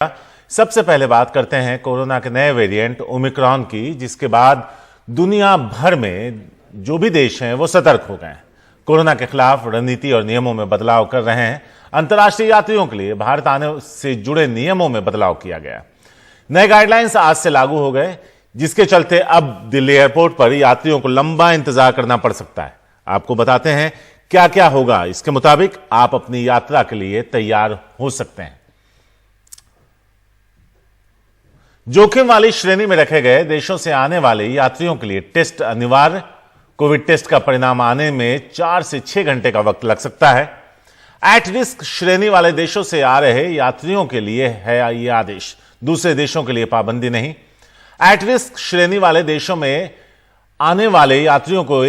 सबसे पहले बात करते हैं कोरोना के नए वेरिएंट ओमिक्रॉन की, जिसके बाद दुनिया भर में जो भी देश हैं वो सतर्क हो गए हैं। कोरोना के खिलाफ रणनीति और नियमों में बदलाव कर रहे हैं। अंतर्राष्ट्रीय यात्रियों के लिए भारत आने से जुड़े नियमों में बदलाव किया गया। नए गाइडलाइंस आज से लागू हो गए, जिसके चलते अब दिल्ली एयरपोर्ट पर यात्रियों को लंबा इंतजार करना पड़ सकता है। आपको बताते हैं क्या क्या होगा, इसके मुताबिक आप अपनी यात्रा के लिए तैयार हो सकते हैं। जोखिम वाली श्रेणी में रखे गए देशों से आने वाले यात्रियों के लिए टेस्ट अनिवार्य। कोविड टेस्ट का परिणाम आने में 4 से 6 घंटे का वक्त लग सकता है। एट रिस्क श्रेणी वाले देशों से आ रहे यात्रियों के लिए है यह आदेश, दूसरे देशों के लिए पाबंदी नहीं। एट रिस्क श्रेणी वाले देशों में आने वाले यात्रियों को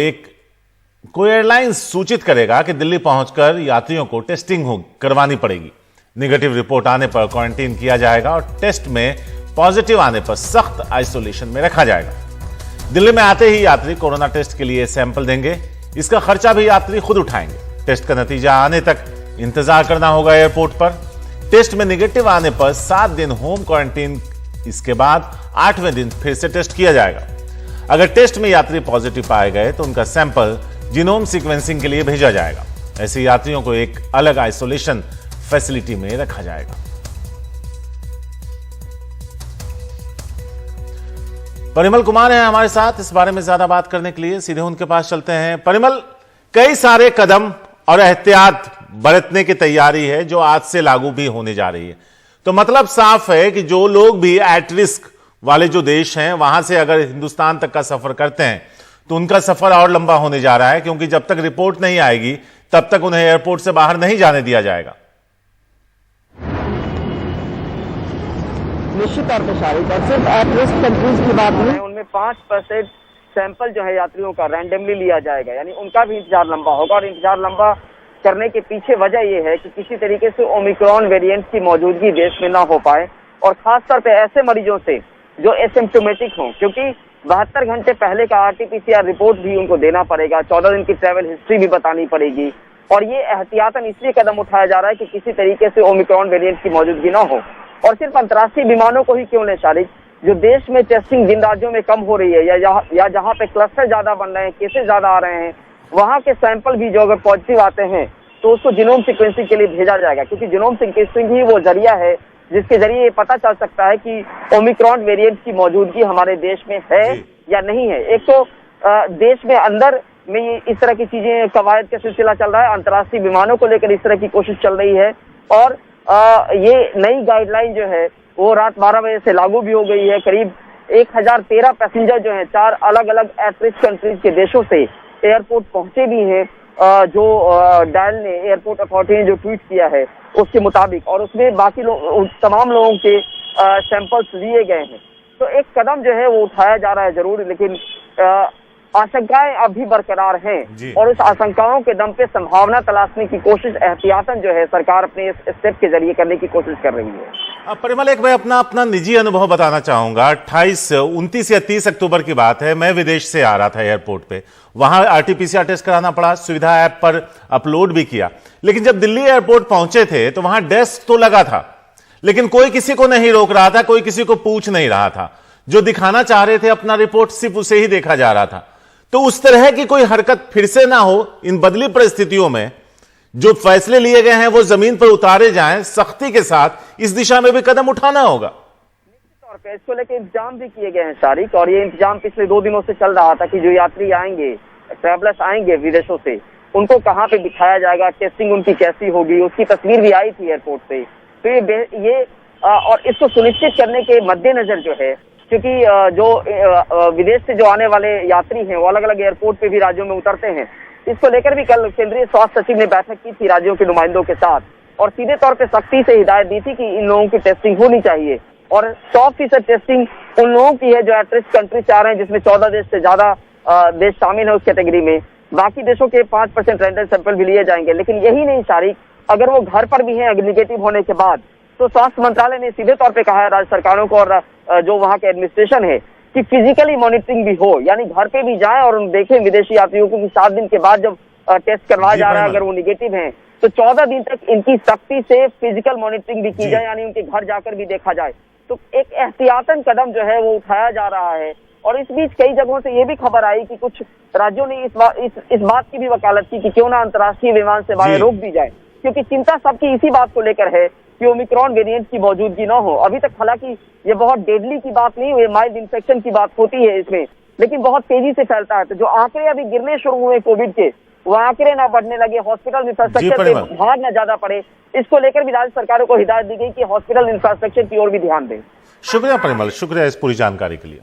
कोई एयरलाइन सूचित करेगा कि दिल्ली पहुंचकर यात्रियों को टेस्टिंग करवानी पड़ेगी। नेगेटिव रिपोर्ट आने पर क्वारंटीन किया जाएगा और टेस्ट में पॉजिटिव आने पर सख्त आइसोलेशन में रखा जाएगा। दिल्ली में आते ही यात्री कोरोना टेस्ट के लिए सैंपल देंगे। इसका खर्चा भी यात्री खुद उठाएंगे। टेस्ट का नतीजा आने तक इंतजार करना होगा एयरपोर्ट पर। टेस्ट में नेगेटिव आने पर 7 दिन होम क्वारंटीन, इसके बाद 8वें दिन फिर से टेस्ट किया जाएगा। अगर टेस्ट में यात्री पॉजिटिव पाए गए तो उनका सैंपल जीनोम सीक्वेंसिंग के लिए भेजा जाएगा। ऐसे यात्रियों को एक अलग आइसोलेशन फैसिलिटी में रखा जाएगा। परिमल कुमार हैं हमारे साथ इस बारे में ज्यादा बात करने के लिए। सीधे उनके पास चलते हैं। परिमल, कई सारे कदम और एहतियात बरतने की तैयारी है जो आज से लागू भी होने जा रही है, तो मतलब साफ है कि जो लोग भी एट रिस्क वाले जो देश हैं वहां से अगर हिंदुस्तान तक का सफर करते हैं तो उनका सफर और लंबा होने जा रहा है, क्योंकि जब तक रिपोर्ट नहीं आएगी तब तक उन्हें एयरपोर्ट से बाहर नहीं जाने दिया जाएगा। निश्चित तौर पर सिर्फ एट रिस्क कंट्रीज की बात नहीं, उनमें 5% सैंपल जो है यात्रियों का रैंडमली लिया जाएगा, यानी उनका भी इंतजार लंबा होगा। और इंतजार लंबा करने के पीछे वजह यह है कि किसी तरीके से ओमिक्रॉन वेरिएंट की मौजूदगी देश में ना हो पाए, और खासतौर पे ऐसे मरीजों से जो एसिम्प्टोमेटिक हों, क्योंकि 72 घंटे पहले का RT-PCR रिपोर्ट भी उनको देना पड़ेगा, 14 दिन की ट्रैवल हिस्ट्री भी बतानी पड़ेगी। और ये एहतियातन इसलिए कदम उठाया जा रहा है कि किसी तरीके से ओमिक्रॉन वेरिएंट की मौजूदगी ना हो। और सिर्फ अंतर्राष्ट्रीय विमानों को ही क्यों लें शारिक, जो देश में टेस्टिंग जिन राज्यों में कम हो रही है या जहां पे क्लस्टर ज्यादा बन रहे हैं, केसेस ज्यादा आ रहे हैं, वहां के सैंपल भी जो अगर पॉजिटिव आते हैं तो उसको जीनोम सीक्वेंसिंग के लिए भेजा जाएगा, क्योंकि जीनोम सीक्वेंसिंग ही वो जरिया है जिसके जरिए ये पता चल सकता है कि ओमिक्रॉन वेरिएंट की मौजूदगी हमारे देश में है या नहीं है। एक तो देश में अंदर में इस तरह की चीजें कवायद का सिलसिला चल रहा है, अंतर्राष्ट्रीय विमानों को लेकर इस तरह की कोशिश चल रही है। और ये नई गाइडलाइन जो है वो रात 12 बजे से लागू भी हो गई है। करीब 1013 पैसेंजर जो हैं 4 अलग अलग एट रिस्क कंट्रीज के देशों से एयरपोर्ट पहुंचे भी हैं, जो डायल ने, एयरपोर्ट अथॉरिटी ने जो ट्वीट किया है उसके मुताबिक, और उसमें बाकी तमाम लोगों के सैंपल्स लिए गए हैं। तो एक कदम जो है वो उठाया जा रहा है जरूर, लेकिन आशंकाएं अभी बरकरार हैं, और उस आशंकाओं के दम पे संभावना तलाशने की कोशिश एहतियातन जो है सरकार अपने इस स्टेप के जरिए करने की कोशिश कर रही है। परिमल, एक मैं अपना निजी अनुभव बताना चाहूंगा। 29 या 30 अक्टूबर की बात है, मैं विदेश से आ रहा था एयरपोर्ट पे, वहां RT-PCR टेस्ट कराना पड़ा, सुविधा ऐप पर अपलोड भी किया। लेकिन जब दिल्ली एयरपोर्ट पहुंचे थे तो वहां डेस्क तो लगा था, लेकिन कोई किसी को नहीं रोक रहा था, कोई किसी को पूछ नहीं रहा था। जो दिखाना चाह रहे थे अपना रिपोर्ट, सिर्फ उसे ही देखा जा रहा था। तो उस तरह की कोई हरकत फिर से ना हो इन बदली परिस्थितियों में। जो फैसले लिए गए हैं वो जमीन पर उतारे जाएं सख्ती के साथ, इस दिशा में भी कदम उठाना होगा। निश्चित तौर पर इसको लेकर इंतजाम भी किए गए हैं शारिक, और ये इंतजाम पिछले 2 दिनों से चल रहा था कि जो यात्री आएंगे, ट्रैवलर्स आएंगे विदेशों से, उनको कहां पे दिखाया जाएगा, टेस्टिंग उनकी कैसी होगी, उसकी तस्वीर भी आई थी एयरपोर्ट से। तो ये और इसको सुनिश्चित करने के मद्देनजर जो है, क्योंकि जो विदेश से जो आने वाले यात्री हैं वो अलग अलग एयरपोर्ट पे भी राज्यों में उतरते हैं, इसको लेकर भी कल केंद्रीय स्वास्थ्य सचिव ने बैठक की थी राज्यों के नुमाइंदों के साथ, और सीधे तौर पे सख्ती से हिदायत दी थी कि इन लोगों की टेस्टिंग होनी चाहिए। और 100% टेस्टिंग उन लोगों की है जो एट रिस्क कंट्री से आ रहे हैं, जिसमें 14 देश से ज्यादा देश शामिल है उस कैटेगरी में। बाकी देशों के 5% रैंडम सैंपल भी लिए जाएंगे। लेकिन यही नहीं शारिक, अगर वो घर पर भी हैं निगेटिव होने के बाद, तो स्वास्थ्य मंत्रालय ने सीधे तौर पे कहा है राज्य सरकारों को और जो वहां के एडमिनिस्ट्रेशन है कि फिजिकली मॉनिटरिंग भी हो, यानी घर पे भी जाएं और देखें विदेशी यात्रियों को कि 7 दिन के बाद जब टेस्ट करवाया जा रहा है, अगर वो निगेटिव हैं तो 14 दिन तक इनकी सख्ती से फिजिकल मॉनिटरिंग भी की जाए, यानी उनके घर जाकर भी देखा जाए। तो एक एहतियातन कदम जो है वो उठाया जा रहा है। और इस बीच कई जगहों से ये भी खबर आई कि कुछ राज्यों ने इस बात की भी वकालत की कि क्यों ना अंतर्राष्ट्रीय विमान सेवाएं रोक दी जाए, क्योंकि चिंता सबकी इसी बात को लेकर है कि ओमिक्रॉन वेरिएंट की मौजूदगी न हो। अभी तक हालांकि ये बहुत डेडली की बात नहीं हुई, माइल्ड इन्फेक्शन की बात होती है इसमें, लेकिन बहुत तेजी से फैलता है। तो जो आंकड़े अभी गिरने शुरू हुए कोविड के, वो आंकड़े ना बढ़ने लगे, हॉस्पिटल इंफ्रास्ट्रक्चर पे भार न ज्यादा पड़े, इसको लेकर भी राज्य सरकारों को हिदायत दी गई कि हॉस्पिटल इंफ्रास्ट्रक्चर की ओर भी ध्यान दें। शुक्रिया परिमल, शुक्रिया इस पूरी जानकारी के लिए।